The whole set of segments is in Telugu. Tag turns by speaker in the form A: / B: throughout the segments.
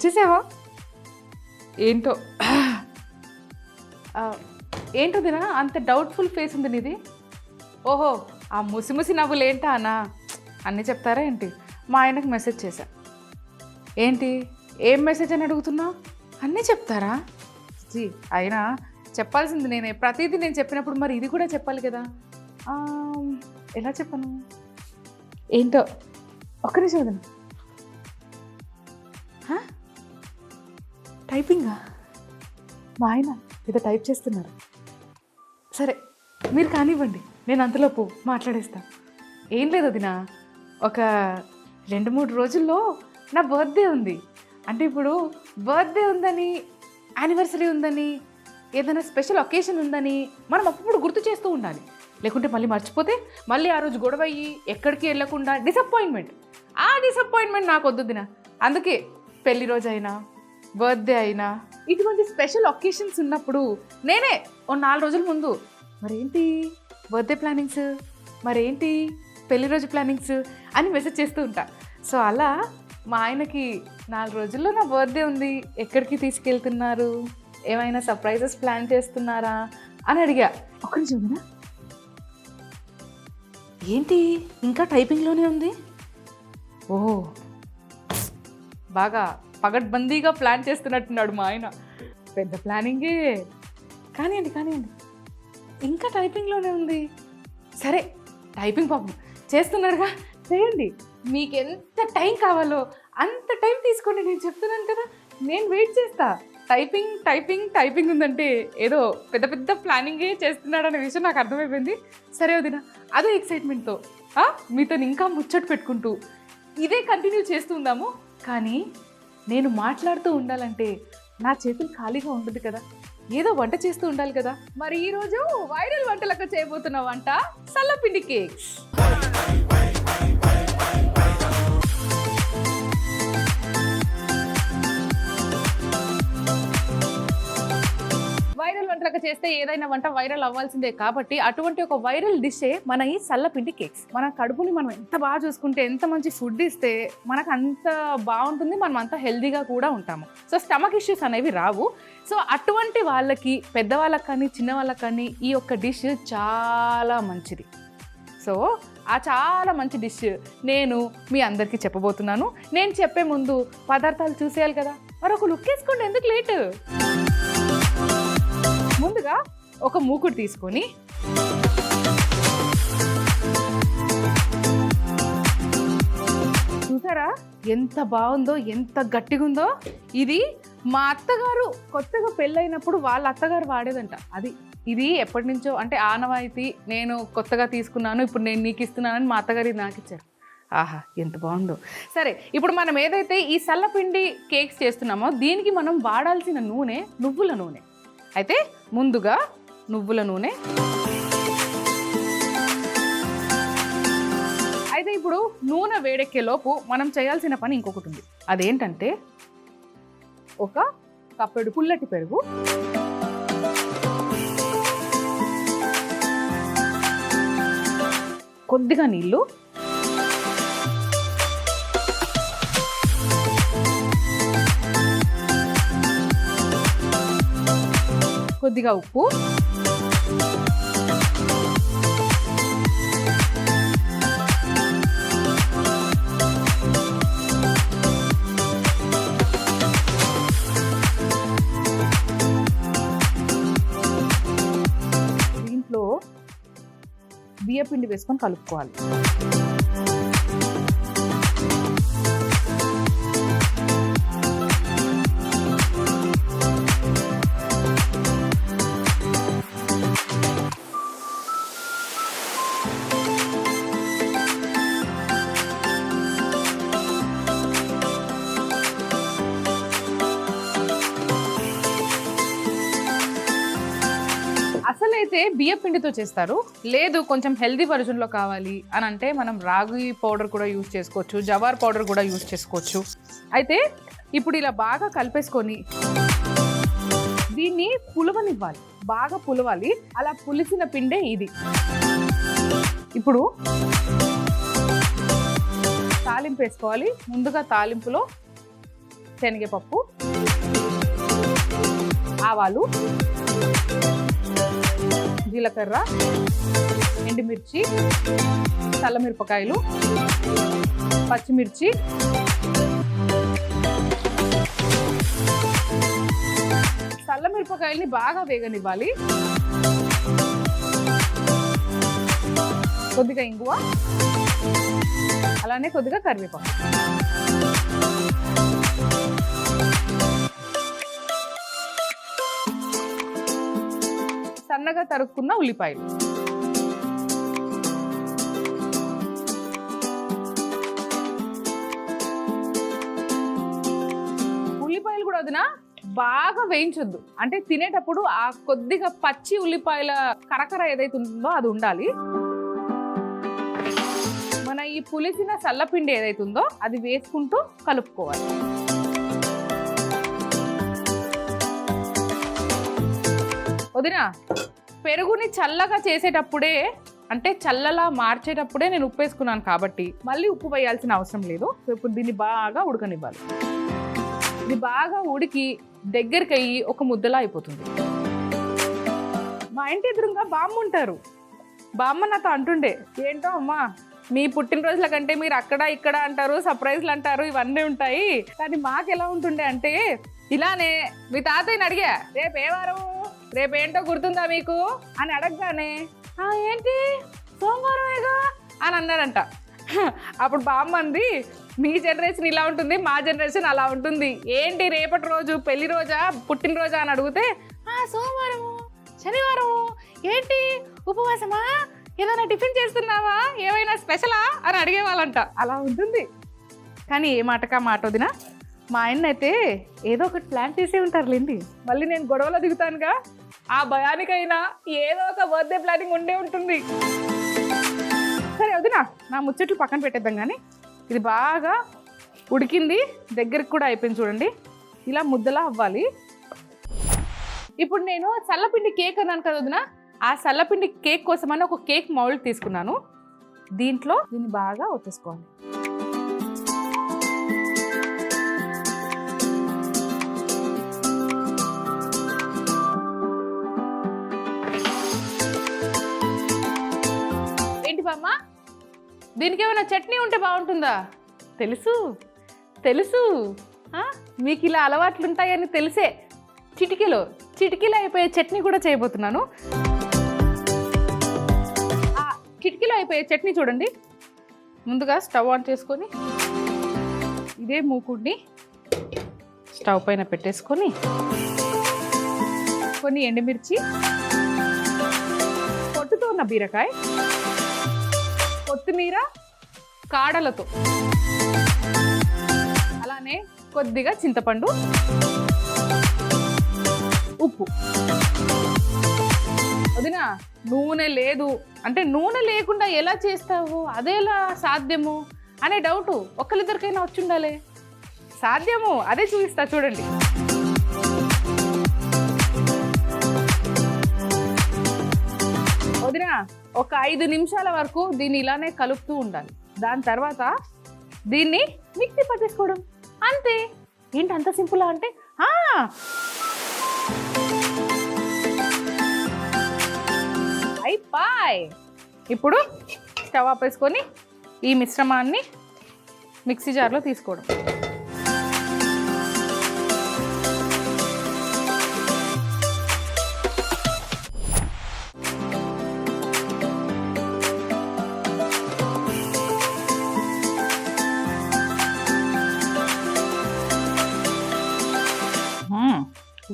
A: వచ్చేసావా? ఏంటో ఏంటో దినా అంత డౌట్ఫుల్ ఫేస్ ఉంది నీది. ఓహో, ఆ ముసి నవ్వులు ఏంటా అన్నా? అన్నీ చెప్తారా ఏంటి? మా ఆయనకు మెసేజ్ చేశా. ఏంటి, ఏం మెసేజ్ అని అడుగుతున్నావు? అన్నీ చెప్తారా? జీ అయినా చెప్పాల్సింది నేనే. ప్రతిదీ నేను చెప్పినప్పుడు మరి ఇది కూడా చెప్పాలి కదా. ఎలా చెప్పను? ఏంటో ఒక్క నిమిషం వదిన. టైపింగా? మా ఆయన ఏదో టైప్ చేస్తున్నారు. సరే మీరు కానివ్వండి, నేను అంతలోపు మాట్లాడేస్తాను. ఏం లేదు వదినా, ఒక 2-3 రోజుల్లో నా బర్త్డే ఉంది. అంటే ఇప్పుడు బర్త్డే ఉందని, యానివర్సరీ ఉందని, ఏదైనా స్పెషల్ ఒకేషన్ ఉందని మనం అప్పుడు గుర్తు చేస్తూ ఉండాలి. లేకుంటే మళ్ళీ మర్చిపోతే మళ్ళీ ఆ రోజు గొడవ అయ్యి ఎక్కడికి వెళ్ళకుండా డిసప్పాయింట్మెంట్. ఆ డిసప్పాయింట్మెంట్ నాకు వద్దు దినా. అందుకే పెళ్లి రోజు అయినా, బర్త్డే అయినా, ఇటువంటి స్పెషల్ ఒకేషన్స్ ఉన్నప్పుడు నేనే ఓ 4 రోజుల ముందు మరేంటి బర్త్డే ప్లానింగ్స్, మరేంటి పెళ్లి రోజు ప్లానింగ్స్ అని మెసేజ్ చేస్తూ ఉంటా. సో అలా మా ఆయనకి 4 రోజుల్లో నా బర్త్డే ఉంది, ఎక్కడికి తీసుకెళ్తున్నారు, ఏమైనా సర్ప్రైజెస్ ప్లాన్ చేస్తున్నారా అని అడిగా. ఒక్క నిమిషం ఉందినా. ఏంటి ఇంకా టైపింగ్లోనే ఉంది? ఓహో, బాగా పగడ్బందీగా ప్లాన్ చేస్తున్నట్టున్నాడు మా ఆయన. పెద్ద ప్లానింగే. కానివ్వండి, ఇంకా టైపింగ్లోనే ఉంది. సరే, టైపింగ్ పాపం చేస్తున్నారుగా, చేయండి. మీకు ఎంత టైం కావాలో అంత టైం తీసుకోండి. నేను చెప్తున్నాను కదా, నేను వెయిట్ చేస్తా. టైపింగ్ ఉందంటే ఏదో పెద్ద ప్లానింగే చేస్తున్నాడు అనే విషయం నాకు అర్థమైపోయింది. సరే వదినా, అదే ఎక్సైట్మెంట్తో మీతో ఇంకా ముచ్చట పెట్టుకుంటూ ఇదే కంటిన్యూ చేస్తూ ఉందాము. కానీ నేను మాట్లాడుతూ ఉండాలంటే నా చేతులు ఖాళీగా ఉండదు కదా, ఏదో వంట చేస్తూ ఉండాలి కదా. మరి ఈరోజు వైరల్ వంటలకు చేయబోతున్న వంట సల్లపిండి కేక్స్. వైరల్ వంటలకు చేస్తే ఏదైనా వంట వైరల్ అవ్వాల్సిందే కాబట్టి అటువంటి ఒక వైరల్ డిషే మన ఈ సల్లపిండి కేక్స్. మన కడుపుని మనం ఎంత బాగా చూసుకుంటే, ఎంత మంచి ఫుడ్ ఇస్తే మనకు అంత బాగుంటుంది, మనం అంత హెల్దీగా కూడా ఉంటాము. సో స్టమక్ ఇష్యూస్ అనేవి రావు. సో అటువంటి వాళ్ళకి, పెద్దవాళ్ళకి కానీ చిన్నవాళ్ళకి కానీ ఈ యొక్క డిష్ చాలా మంచిది. సో ఆ చాలా మంచి డిష్ నేను మీ అందరికీ చెప్పబోతున్నాను. నేను చెప్పే ముందు పదార్థాలు చూసేయాలి కదా, మరి ఒక లుక్ వేసుకోండి, ఎందుకు లేటు. ముందుగా ఒక మూకుడు తీసుకొని చూసారా ఎంత బాగుందో, ఎంత గట్టిగా ఉందో. ఇది మా అత్తగారు కొత్తగా పెళ్ళైనప్పుడు వాళ్ళ అత్తగారు వాడేదంట. ఇది ఎప్పటి నుంచో అంటే ఆనవాయితీ. నేను కొత్తగా తీసుకున్నాను, ఇప్పుడు నేను నీకు ఇస్తున్నానని మా అత్తగారు ఇది నాకు ఇచ్చారు. ఆహా, ఎంత బాగుందో. సరే, ఇప్పుడు మనం ఏదైతే ఈ సల్లపిండి కేక్స్ చేస్తున్నామో దీనికి మనం వాడాల్సిన నూనె నువ్వుల నూనె. అయితే ముందుగా నువ్వుల నూనె. అయితే ఇప్పుడు నూనె వేడెక్కే లోపు మనం చేయాల్సిన పని ఇంకొకటి ఉంది. అదేంటంటే ఒక కప్పెడు పుల్లటి పెరుగు, కొద్దిగా నీళ్ళు, కొద్దిగా ఉప్పు, దీంట్లో బియ్యపిండి వేసుకొని కలుపుకోవాలి. అసలైతే బియ్య పిండితో చేస్తారు. లేదు కొంచెం హెల్దీ వర్జన్లో కావాలి అని అంటే మనం రాగి పౌడర్ కూడా యూజ్ చేసుకోవచ్చు, జవార్ పౌడర్ కూడా యూజ్ చేసుకోవచ్చు. అయితే ఇప్పుడు ఇలా బాగా కలిపేసుకొని దీన్ని పులవనివ్వాలి, బాగా పులవాలి. అలా పులిసిన పిండే ఇది. ఇప్పుడు తాలింపు వేసుకోవాలి. ముందుగా తాలింపులో
B: శనగపప్పు, ఆవాలు, జీలకర్ర, ఎండుమిర్చి, చల్లమిరపకాయలు, పచ్చిమిర్చి, చల్లమిరపకాయల్ని బాగా వేగనివ్వాలి. కొద్దిగా ఇంగువ, అలానే కొద్దిగా కరివేపాకు. సన్నగా తరుక్కున్న ఉల్లిపాయలు, ఉల్లిపాయలు కూడా వదినా బాగా వేయించొద్దు. అంటే తినేటప్పుడు ఆ కొద్దిగా పచ్చి ఉల్లిపాయల కరకర ఏదైతే ఉంటుందో అది ఉండాలి. మన ఈ పులిసిన సల్లపిండి ఏదైతే ఉందో అది వేసుకుంటూ కలుపుకోవాలి. వదినా పెరుగుని చల్లగా చేసేటప్పుడే, అంటే చల్లలా మార్చేటప్పుడే నేను ఉప్పు వేసుకున్నాను కాబట్టి మళ్ళీ ఉప్పు వేయాల్సిన అవసరం లేదు. సో ఇప్పుడు దీన్ని బాగా ఉడకనివ్వాలి. ఇది బాగా ఉడికి దగ్గరికి అయ్యి ఒక ముద్దలా అయిపోతుంది. మా ఇంటి ఎదురుగా బామ్మ ఉంటారు. బామ్మ నాతో అంటుండే, ఏంటో అమ్మా మీ పుట్టినరోజుల కంటే మీరు అక్కడ ఇక్కడ అంటారు, సర్ప్రైజ్లు అంటారు, ఇవన్నీ ఉంటాయి. కానీ మాకు ఎలా ఉంటుండే అంటే ఇలానే మీ తాతయ్యని అడిగా, రేపు ఏ వారం, రేపేంటో గుర్తుందా మీకు అని అడగగానే ఏంటి సోమవారమేగా అని అన్నారంట. అప్పుడు బామ్మ అంది, మీ జనరేషన్ ఇలా ఉంటుంది, మా జనరేషన్ అలా ఉంటుంది. ఏంటి రేపటి రోజు పెళ్లి రోజా పుట్టినరోజా అని అడిగితే సోమవారము శనివారము ఏంటి ఉపవాసమా, ఏదైనా టిఫిన్ చేస్తున్నావా, ఏమైనా స్పెషలా అని అడిగేవాళ్ళంట. అలా ఉంటుంది. కానీ ఏ మాటకా మాట వదినా మా ఆయన అయితే ఏదో ఒకటి ప్లాన్ చేసే ఉంటారులేండి. మళ్ళీ నేను గొడవలో దిగుతానుగా, ఆ భయానికైనా ఏదో ఒక బర్త్డే ప్లానింగ్ ఉండే ఉంటుంది. సరే వదినా నా ముచ్చట్లు పక్కన పెట్టేద్దాం. కానీ ఇది బాగా ఉడికింది, దగ్గరికి కూడా అయిపోయింది చూడండి. ఇలా ముద్దలా అవ్వాలి. ఇప్పుడు నేను చల్లపిండి కేక్ అన్నాను కదా వదినా, ఆ చల్లపిండి కేక్ కోసమని ఒక కేక్ మౌల్డ్ తీసుకున్నాను. దీంట్లో దీన్ని బాగా వచ్చేసుకోవాలి. ఏంటి బామ్మ, దీనికి ఏమైనా చట్నీ ఉంటే బాగుంటుందా? తెలుసు తెలుసు, మీకు ఇలా అలవాట్లు ఉంటాయని తెలిసే చిటికీలో అయిపోయే చట్నీ కూడా చేయబోతున్నాను. ఆ చిటికీలో అయిపోయే చట్నీ చూడండి. ముందుగా స్టవ్ ఆన్ చేసుకొని ఇదే మూకుడిని స్టవ్ పైన పెట్టేసుకొని కొన్ని ఎండుమిర్చి, పొట్టుతో ఉన్న బీరకాయ, కొత్తిమీర కాడలతో, అలానే కొద్దిగా చింతపండు, ఉప్పు. వదినా నూనె లేదు అంటే నూనె లేకుండా ఎలా చేస్తావు, అదేలా సాధ్యము అనే డౌట్ ఒక్కరిద్దరికైనా వచ్చి ఉండాలి. సాధ్యము, అదే చూపిస్తా చూడండి. వదినా ఒక 5 నిమిషాల వరకు దీన్ని ఇలానే కలుపుతూ ఉండాలి. దాని తర్వాత దీన్ని మిక్సీ పట్టేసుకోవడం అంతే. ఏంటి అంత సింపులా అంటే అయిపోయి. ఇప్పుడు స్టవ్ ఆపేసుకొని ఈ మిశ్రమాన్ని మిక్సీ జార్లో తీసుకోవడం.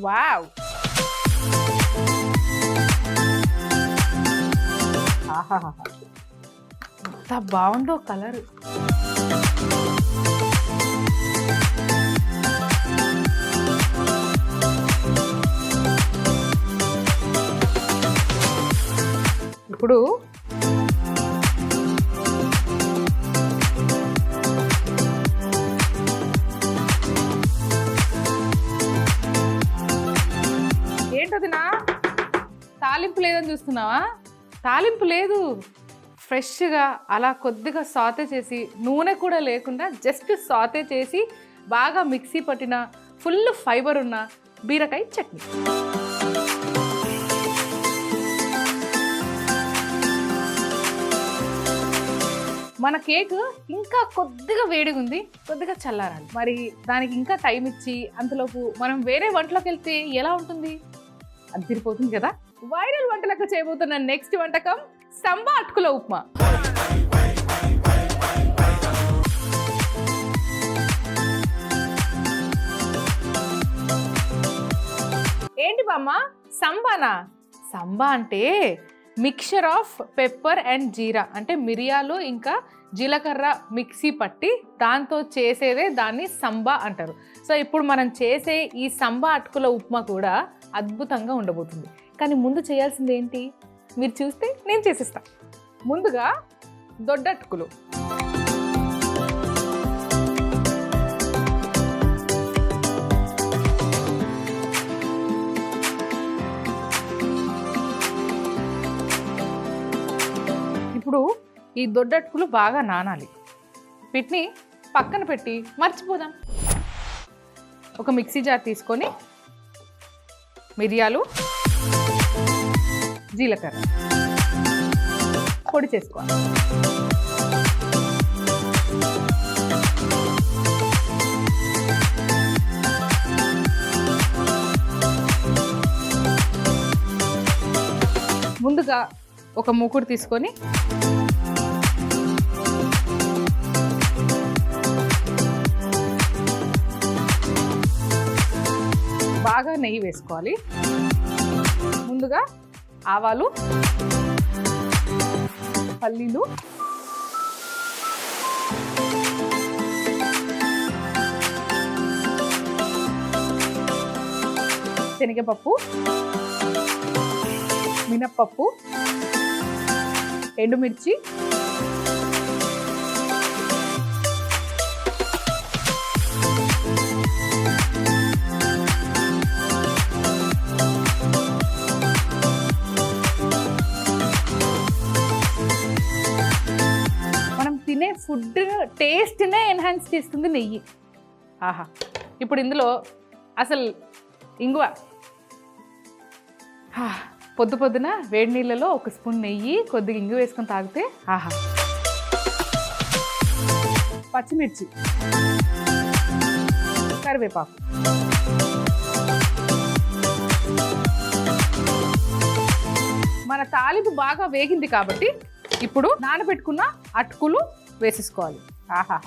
B: వావ్, ఎంత బాగుందో కలర్. ఇప్పుడు ఏంటదినా తాలింపు లేదని చూస్తున్నావా? తాలింపు లేదు, ఫ్రెష్గా అలా కొద్దిగా సాతే చేసి, నూనె కూడా లేకుండా జస్ట్ సాతే చేసి బాగా మిక్సీ పట్టిన ఫుల్ ఫైబర్ ఉన్న బీరకాయ చట్నీ. మన కేక్ ఇంకా కొద్దిగా వేడిగా ఉంది, కొద్దిగా చల్లారాలి. మరి దానికి ఇంకా టైం ఇచ్చి అంతలోపు మనం వేరే వంటలోకి వెళ్తే ఎలా ఉంటుంది? అది తిరిగిపోతుంది కదా. వైరల్ వంటలకు చేయబోతున్న నెక్స్ట్ వంటకం సంబా అటుకుల ఉప్మా. ఏంటి బామ్మ సంబానా? సంబా అంటే మిక్చర్ ఆఫ్ పెప్పర్ అండ్ జీరా, అంటే మిరియాలు ఇంకా జీలకర్ర మిక్సీ పట్టి దాంతో చేసేదే దాన్ని సంబా అంటారు. సో ఇప్పుడు మనం చేసే ఈ సంబా అటుకుల ఉప్మా కూడా అద్భుతంగా ఉండబోతుంది. కానీ ముందు చేయాల్సింది ఏంటి మీరు చూస్తే నేను చేసిస్తా. ముందుగా దొడ్డటుకులు, ఇప్పుడు ఈ దొడ్డటుకులు బాగా నానాలి. వీటిని పక్కన పెట్టి మర్చిపోదాం. ఒక మిక్సీ జార్ తీసుకొని మిరియాలు జీలకర్ర పొడి చేసుకోవాలి. ముందుగా ఒక మూకుడు తీసుకొని బాగా నెయ్యి వేసుకోవాలి. ముందుగా ఆవాలు, పల్లీలు, శనగపప్పు, మినప్పప్పు, ఎండుమిర్చి, మనం తినే ఫుడ్ టేస్ట్నే ఎన్హాన్స్ చేస్తుంది నెయ్యి. ఆహా, ఇప్పుడు ఇందులో అసలు ఇంగువ, పొద్దు పొద్దున వేడి నీళ్ళలో ఒక స్పూన్ నెయ్యి కొద్దిగా ఇంగు వేసుకొని తాగితే ఆహా. పచ్చిమిర్చి, కరివేపాకు, మన తాలింపు బాగా వేగింది కాబట్టి ఇప్పుడు నానబెట్టుకున్న అటుకులు వేసేసుకోవాలి. ఆహా,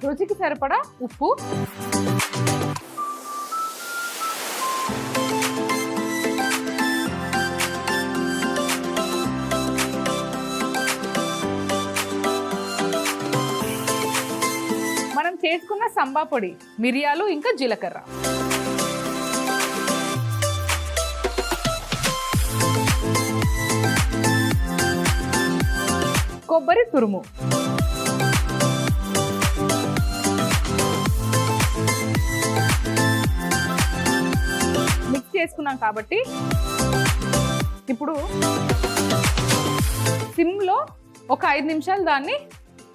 B: రుచికి సరిపడా ఉప్పు, మనం చేసుకున్న సంబా పొడి, మిరియాలు ఇంకా జీలకర్ర, కొబ్బరి తురుము, మిక్స్ చేసుకున్నాం కాబట్టి ఇప్పుడు సిమ్లో ఒక 5 నిమిషాలు దాన్ని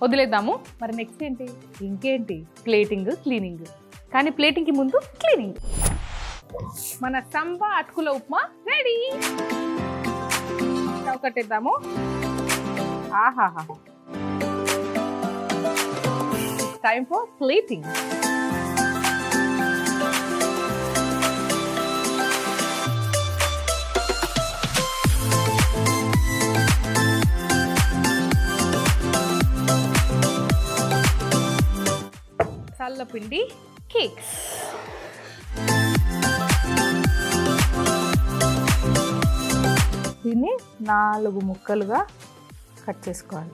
B: వదిలేద్దాము. మరి నెక్స్ట్ ఏంటి? ఇంకేంటి, ప్లేటింగ్, క్లీనింగ్. కానీ ప్లేటింగ్కి ముందు క్లీనింగ్. మన సంబా అటుకుల ఉప్మా రెడీ. స్టవ్ కట్టేద్దాము. ఆహాహా, టైం ఫర్ ప్లేటింగ్. చల్లపిండి కేక్స్. దీన్ని 4 ముక్కలుగా కట్ చేసుకోవాలి.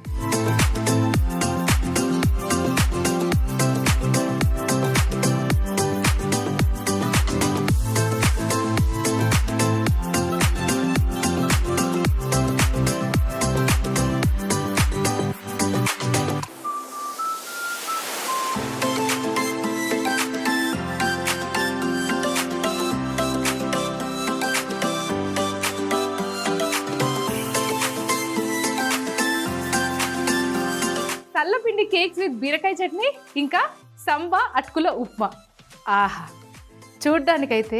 B: సల్లపిండి కేక్స్ విత్ బీరకాయ చట్నీ, ఇంకా సంబా అటుకుల ఉప్మా. ఆహా, చూడ్డానికైతే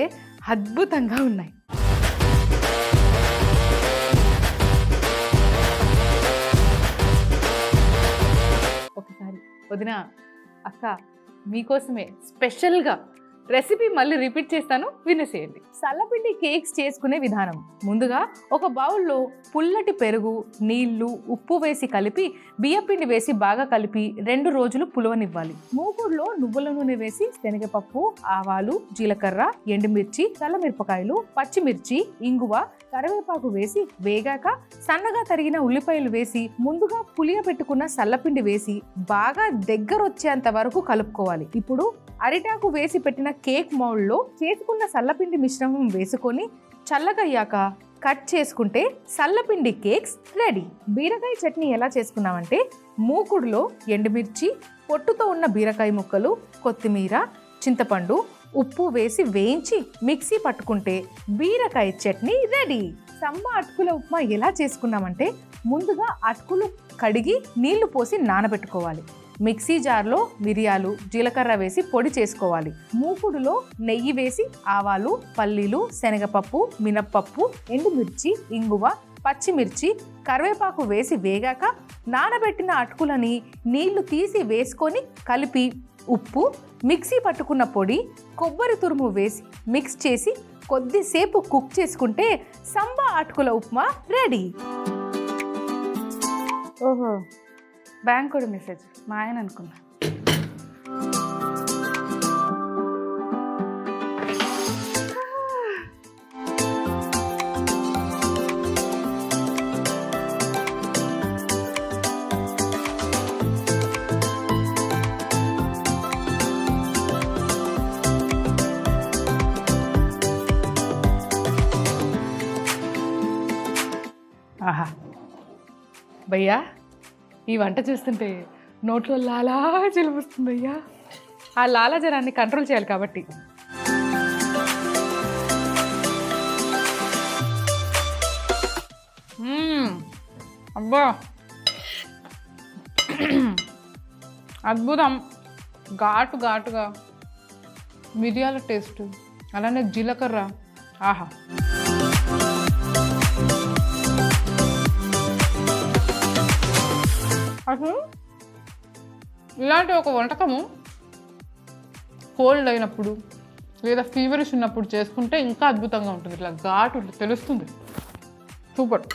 B: అద్భుతంగా ఉన్నాయి. ఒకసారి వదిన, అక్క, మీకోసమే స్పెషల్గా రెసిపీ మళ్ళీ రిపీట్ చేస్తాను, వినేసేయండి. సల్లపిండి కేక్స్ చేసుకునే విధానం. ముందుగా ఒక బౌల్లో పుల్లటి పెరుగు, నీళ్లు, ఉప్పు వేసి కలిపి బియ్యపిండి వేసి బాగా కలిపి 2 రోజులు పులవనివ్వాలి. మూకుడులో నువ్వుల నూనె వేసి శనగపప్పు, ఆవాలు, జీలకర్ర, ఎండుమిర్చి, చల్లమిరపకాయలు, పచ్చిమిర్చి, ఇంగువ, కరివేపాకు వేసి వేగాక సన్నగా తరిగిన ఉల్లిపాయలు వేసి ముందుగా పులియబెట్టుకున్న సల్లపిండి వేసి బాగా దగ్గరొచ్చేంత వరకు కలుపుకోవాలి. ఇప్పుడు అరిటాకు వేసి పెట్టిన కేక్ మౌల్డ్లో చేసుకున్న సల్లపిండి మిశ్రమం వేసుకొని చల్లగయ్యాక కట్ చేసుకుంటే సల్లపిండి కేక్స్ రెడీ. బీరకాయ చట్నీ ఎలా చేసుకున్నామంటే మూకుడులో ఎండుమిర్చి, పొట్టుతో ఉన్న బీరకాయ ముక్కలు, కొత్తిమీర, చింతపండు, ఉప్పు వేసి వేయించి మిక్సీ పట్టుకుంటే బీరకాయ చట్నీ రెడీ. సంబా అటుకుల ఉప్మా ఎలా చేసుకున్నామంటే ముందుగా అటుకులు కడిగి నీళ్లు పోసి నానబెట్టుకోవాలి. మిక్సీ జార్లో మిరియాలు, జీలకర్ర వేసి పొడి చేసుకోవాలి. మూకుడులో నెయ్యి వేసి ఆవాలు, పల్లీలు, శనగపప్పు, మినప్పప్పు, ఎండుమిర్చి, ఇంగువ, పచ్చిమిర్చి, కరివేపాకు వేసి వేగాక నానబెట్టిన అటుకులని నీళ్లు తీసి వేసుకొని కలిపి ఉప్పు, మిక్సీ పట్టుకున్న పొడి, కొబ్బరి తురుము వేసి మిక్స్ చేసి కొద్దిసేపు కుక్ చేసుకుంటే సంబా అటుకుల ఉప్మా రెడీ. ఓహో, బ్యాంక్ కూడా మెసేజ్ మా ఆయన అనుకున్నా. ఆహా భయ్యా, ఈ వంట చూస్తుంటే నోట్లో లాలా చెలిపిస్తుంది అయ్యా. ఆ లాలాజరాన్ని కంట్రోల్ చేయాలి కాబట్టి. అబ్బా, అద్భుతం. ఘాటుగా మిరియాల టేస్ట్, అలానే జీలకర్ర. ఆహా, అసలు ఇలాంటి ఒక వంటకము కోల్డ్ అయినప్పుడు లేదా ఫీవరిష్ ఉన్నప్పుడు చేసుకుంటే ఇంకా అద్భుతంగా ఉంటుంది. ఇట్లా ఘాటు తెలుస్తుంది. సూపర్.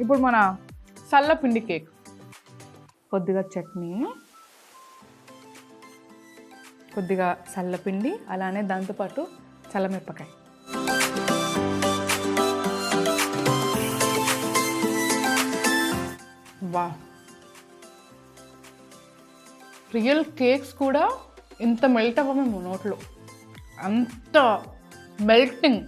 B: ఇప్పుడు మన సల్లపిండి కేక్. కొద్దిగా చట్నీ, కొద్దిగా సల్లపిండి, అలానే దాంతోపాటు చల్లమిరపకాయ. వా, రియల్ కేక్స్ కూడా ఇంత మెల్ట్ అవ్వమేమో నోట్లో, అంత melting.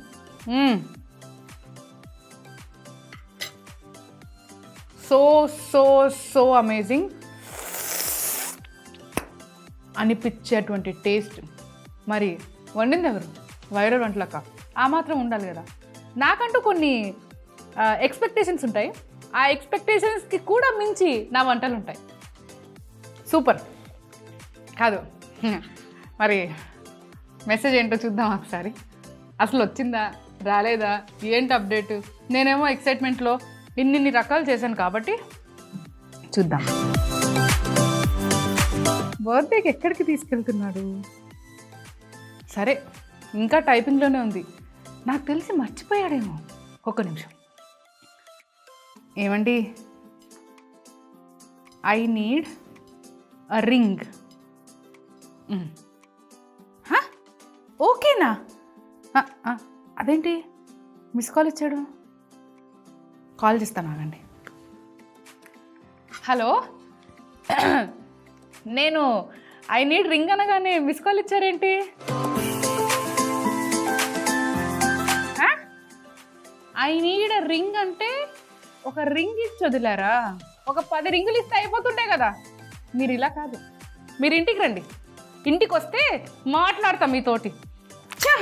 B: So so so amazing అనిపించేటువంటి టేస్ట్. మరి వండింది ఎవరు? వైరల్ వంటలక ఆ మాత్రం ఉండాలి కదా. నాకంటూ కొన్ని ఎక్స్పెక్టేషన్స్ ఉంటాయి. ఆ ఎక్స్పెక్టేషన్స్కి కూడా మించి నా వంటలు ఉంటాయి. సూపర్ కాదు? మరి మెసేజ్ ఏంటో చూద్దాం ఒకసారి. అసలు వచ్చిందా రాలేదా ఏంటి అప్డేట్? నేనేమో ఎక్సైట్మెంట్లో ఇన్ని రకాలు చేశాను కాబట్టి చూద్దాం. బర్త్డేకి ఎక్కడికి తీసుకెళ్తున్నాడు? సరే, ఇంకా టైపింగ్లోనే ఉంది. నాకు తెలిసి మర్చిపోయాడేమో. ఒక్క నిమిషం. ఏమండి, ఐ నీడ్ అ రింగ్. ఓకేనా? అదేంటి మిస్ కాల్ ఇచ్చాడు? కాల్ చేస్తాను, ఆగండి. హలో, నేను ఐ నీడ్ రింగ్ అనగానే మిస్ కాల్ ఇచ్చారేంటి? ఐ నీడ్ రింగ్ అంటే ఒక రింగ్ ఇచ్చి వదిలారా? ఒక 10 రింగులు ఇస్తే అయిపోతుంటాయి కదా. మీరు ఇలా కాదు, మీరు ఇంటికి రండి. ఇంటికి వస్తే మాట్లాడతాం మీతోటి. ఛా!